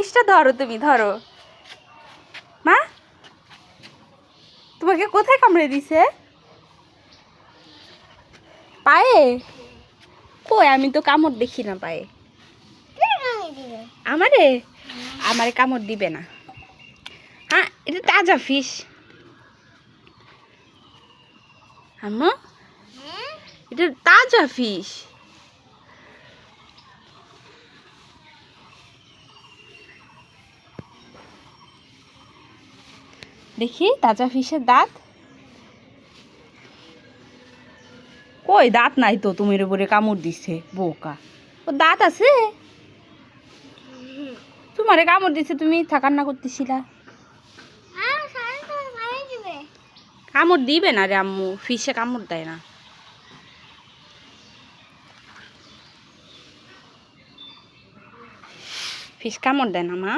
ফিশটা ধরো, তুমি ধরো। মা, তোমাকে কোথায় কামড়ে দিছে? পায়ে? কই, আমি তো কামড় দেখি না পায়ে। আমারে আমারে কামড় দিবে না। হ্যাঁ, এটা তাজা ফিশ। আম্মু, এটা তাজা ফিশ। দেখি তাজা ফিশের দাঁত। কই, দাঁত নাই তো, তোমার উপরে কামড় দিছে বোকা। ও দাঁত আছে? তোমারে কামড় দিছে, তুমি কান্না করতেছিলা। কামড় দিবে না রে আম্মু, ফিশে কামড় দেয় না। ফিশ কামড় দেয় না মা।